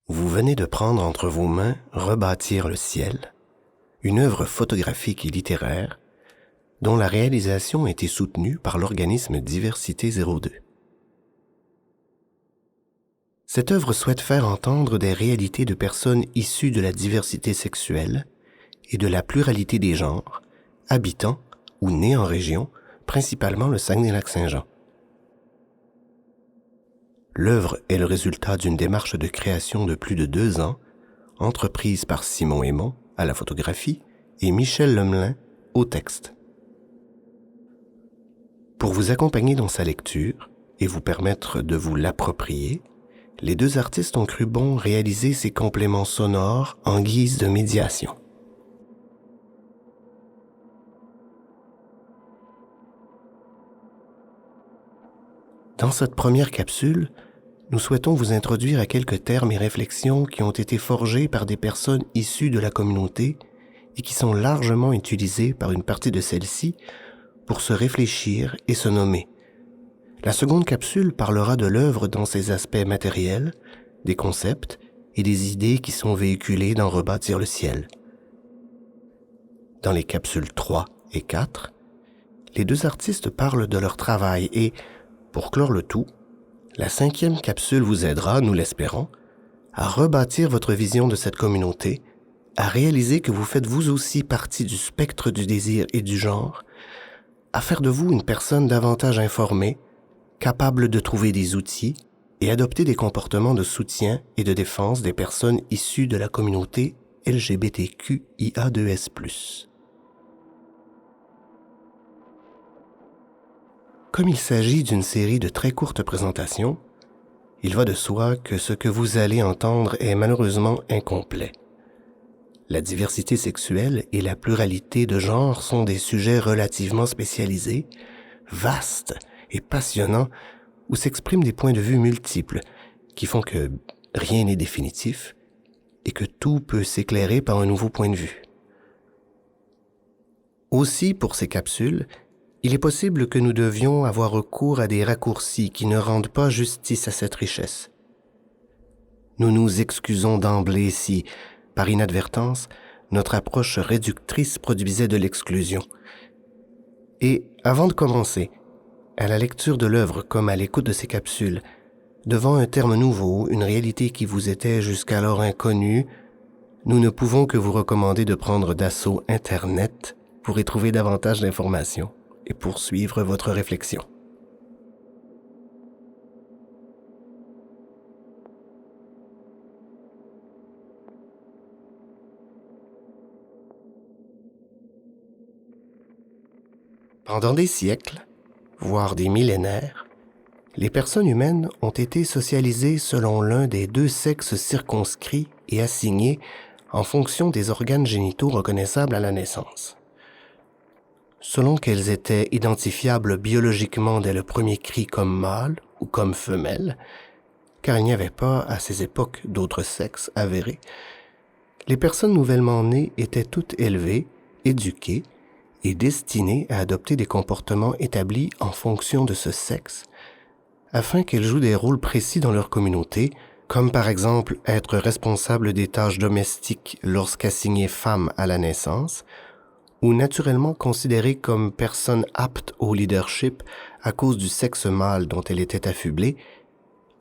Vous venez de prendre entre vos mains Rebâtir le ciel, une œuvre photographique et littéraire dont la réalisation a été soutenue par l'organisme Diversité 02. Cette œuvre souhaite faire entendre des réalités de personnes issues de la diversité sexuelle et de la pluralité des genres, habitant ou nés en région, principalement le Saguenay-Lac-Saint-Jean. L'œuvre est le résultat d'une démarche de création de plus de 2 ans, entreprise par Simon Aymon à la photographie et Michel Lemelin au texte. Pour vous accompagner dans sa lecture et vous permettre de vous l'approprier, les 2 artistes ont cru bon réaliser ces compléments sonores en guise de médiation. Dans cette première capsule, nous souhaitons vous introduire à quelques termes et réflexions qui ont été forgés par des personnes issues de la communauté et qui sont largement utilisés par une partie de celle-ci pour se réfléchir et se nommer. La seconde capsule parlera de l'œuvre dans ses aspects matériels, des concepts et des idées qui sont véhiculées dans Rebâtir le ciel. Dans les capsules 3 et 4, les 2 artistes parlent de leur travail et, pour clore le tout, la 5e capsule vous aidera, nous l'espérons, à rebâtir votre vision de cette communauté, à réaliser que vous faites vous aussi partie du spectre du désir et du genre, à faire de vous une personne davantage informée, capable de trouver des outils et adopter des comportements de soutien et de défense des personnes issues de la communauté LGBTQIA2S+. Comme il s'agit d'une série de très courtes présentations, il va de soi que ce que vous allez entendre est malheureusement incomplet. La diversité sexuelle et la pluralité de genre sont des sujets relativement spécialisés, vastes et passionnants, où s'expriment des points de vue multiples qui font que rien n'est définitif et que tout peut s'éclairer par un nouveau point de vue. Aussi, pour ces capsules, il est possible que nous devions avoir recours à des raccourcis qui ne rendent pas justice à cette richesse. Nous nous excusons d'emblée si, par inadvertance, notre approche réductrice produisait de l'exclusion. Et avant de commencer, à la lecture de l'œuvre comme à l'écoute de ces capsules, devant un terme nouveau, une réalité qui vous était jusqu'alors inconnue, nous ne pouvons que vous recommander de prendre d'assaut Internet pour y trouver davantage d'informations et poursuivre votre réflexion. Pendant des siècles, voire des millénaires, les personnes humaines ont été socialisées selon l'un des 2 sexes circonscrits et assignés en fonction des organes génitaux reconnaissables à la naissance. Selon qu'elles étaient identifiables biologiquement dès le premier cri comme mâle ou comme femelle, car il n'y avait pas à ces époques d'autres sexes avérés, les personnes nouvellement nées étaient toutes élevées, éduquées et destinées à adopter des comportements établis en fonction de ce sexe, afin qu'elles jouent des rôles précis dans leur communauté, comme par exemple être responsables des tâches domestiques lorsqu'assignées femme à la naissance, ou naturellement considérées comme personnes aptes au leadership à cause du sexe mâle dont elles étaient affublées,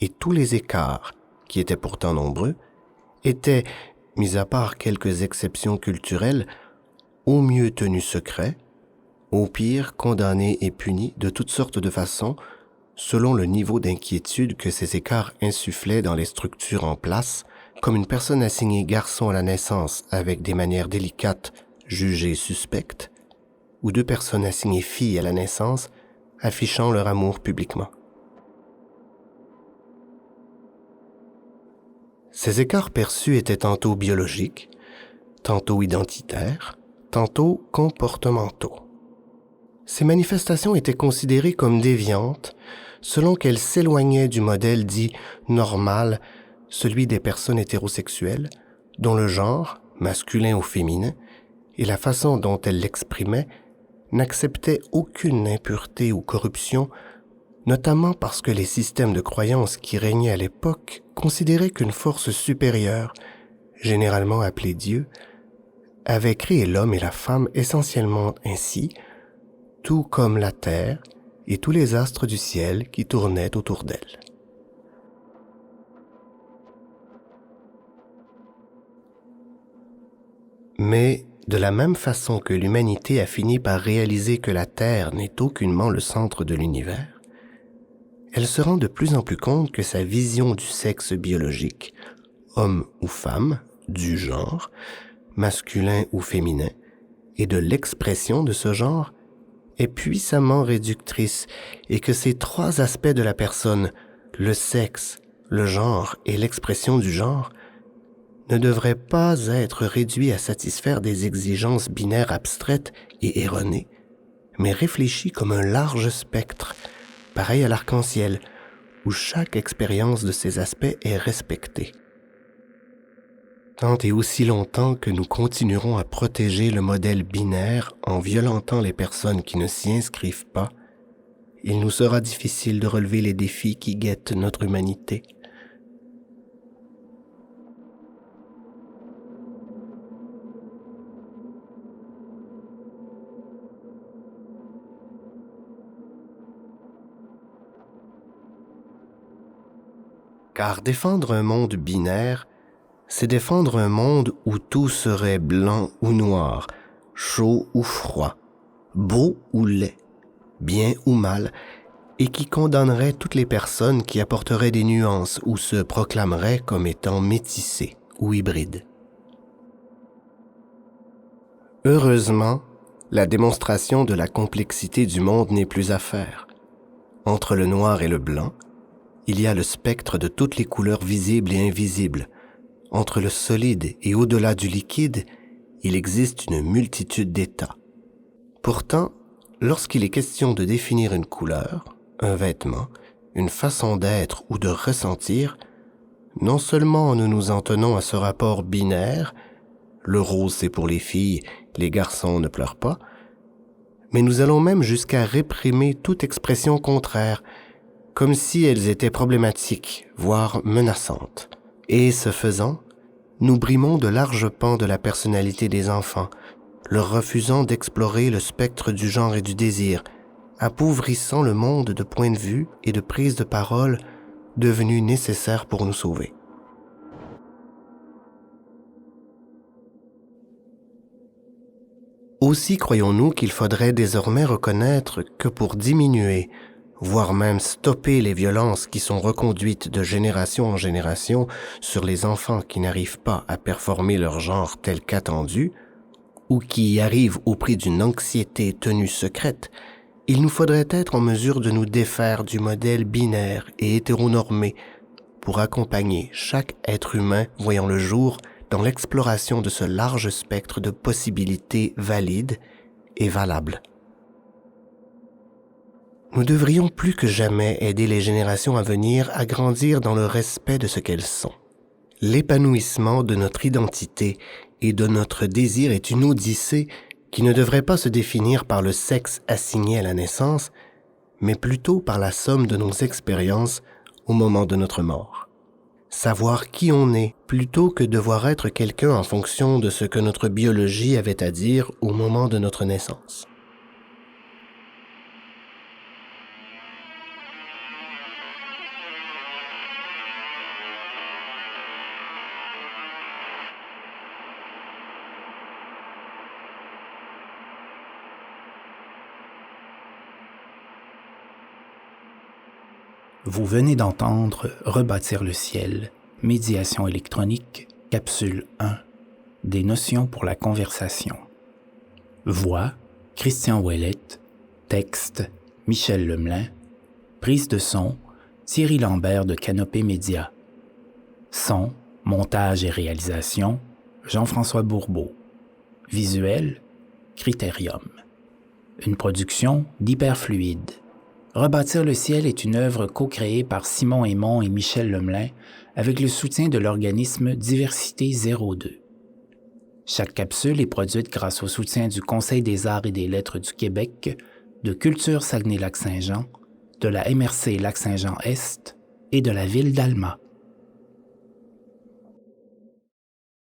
et tous les écarts, qui étaient pourtant nombreux, étaient, mis à part quelques exceptions culturelles, au mieux tenus secrets, au pire condamnés et punis de toutes sortes de façons, selon le niveau d'inquiétude que ces écarts insufflaient dans les structures en place, comme une personne assignée garçon à la naissance avec des manières délicates jugées suspectes, ou 2 personnes assignées filles à la naissance affichant leur amour publiquement. Ces écarts perçus étaient tantôt biologiques, tantôt identitaires, tantôt comportementaux. Ces manifestations étaient considérées comme déviantes selon qu'elles s'éloignaient du modèle dit normal, celui des personnes hétérosexuelles, dont le genre, masculin ou féminin, et la façon dont elle l'exprimait n'acceptait aucune impureté ou corruption, notamment parce que les systèmes de croyance qui régnaient à l'époque considéraient qu'une force supérieure, généralement appelée Dieu, avait créé l'homme et la femme essentiellement ainsi, tout comme la terre et tous les astres du ciel qui tournaient autour d'elle. Mais de la même façon que l'humanité a fini par réaliser que la Terre n'est aucunement le centre de l'univers, elle se rend de plus en plus compte que sa vision du sexe biologique, homme ou femme, du genre, masculin ou féminin, et de l'expression de ce genre, est puissamment réductrice et que ces trois aspects de la personne, le sexe, le genre et l'expression du genre, ne devraient pas être réduits à satisfaire des exigences binaires abstraites et erronées, mais réfléchis comme un large spectre, pareil à l'arc-en-ciel, où chaque expérience de ces aspects est respectée. Tant et aussi longtemps que nous continuerons à protéger le modèle binaire en violentant les personnes qui ne s'y inscrivent pas, il nous sera difficile de relever les défis qui guettent notre humanité. Car défendre un monde binaire, c'est défendre un monde où tout serait blanc ou noir, chaud ou froid, beau ou laid, bien ou mal, et qui condamnerait toutes les personnes qui apporteraient des nuances ou se proclameraient comme étant métissées ou hybrides. Heureusement, la démonstration de la complexité du monde n'est plus à faire. Entre le noir et le blanc, il y a le spectre de toutes les couleurs visibles et invisibles. Entre le solide et au-delà du liquide, il existe une multitude d'états. Pourtant, lorsqu'il est question de définir une couleur, un vêtement, une façon d'être ou de ressentir, non seulement nous nous en tenons à ce rapport binaire, le rose c'est pour les filles, les garçons ne pleurent pas, mais nous allons même jusqu'à réprimer toute expression contraire, comme si elles étaient problématiques, voire menaçantes. Et ce faisant, nous brimons de larges pans de la personnalité des enfants, leur refusant d'explorer le spectre du genre et du désir, appauvrissant le monde de points de vue et de prise de parole devenus nécessaires pour nous sauver. Aussi croyons-nous qu'il faudrait désormais reconnaître que pour diminuer, voire même stopper les violences qui sont reconduites de génération en génération sur les enfants qui n'arrivent pas à performer leur genre tel qu'attendu, ou qui y arrivent au prix d'une anxiété tenue secrète, il nous faudrait être en mesure de nous défaire du modèle binaire et hétéronormé pour accompagner chaque être humain voyant le jour dans l'exploration de ce large spectre de possibilités valides et valables. Nous devrions plus que jamais aider les générations à venir à grandir dans le respect de ce qu'elles sont. L'épanouissement de notre identité et de notre désir est une odyssée qui ne devrait pas se définir par le sexe assigné à la naissance, mais plutôt par la somme de nos expériences au moment de notre mort. Savoir qui on est plutôt que devoir être quelqu'un en fonction de ce que notre biologie avait à dire au moment de notre naissance. Vous venez d'entendre Rebâtir le ciel, médiation électronique, capsule 1, des notions pour la conversation. Voix, Christian Ouellette, texte, Michel Lemelin, prise de son, Thierry Lambert de Canopée Média. Son, montage et réalisation, Jean-François Bourbeau. Visuel, Critérium. Une production d'Hyperfluide. Rebâtir le ciel est une œuvre co-créée par Simon Aymon et Michel Lemelin avec le soutien de l'organisme Diversité 02. Chaque capsule est produite grâce au soutien du Conseil des arts et des lettres du Québec, de Culture Saguenay-Lac-Saint-Jean, de la MRC Lac-Saint-Jean-Est et de la ville d'Alma.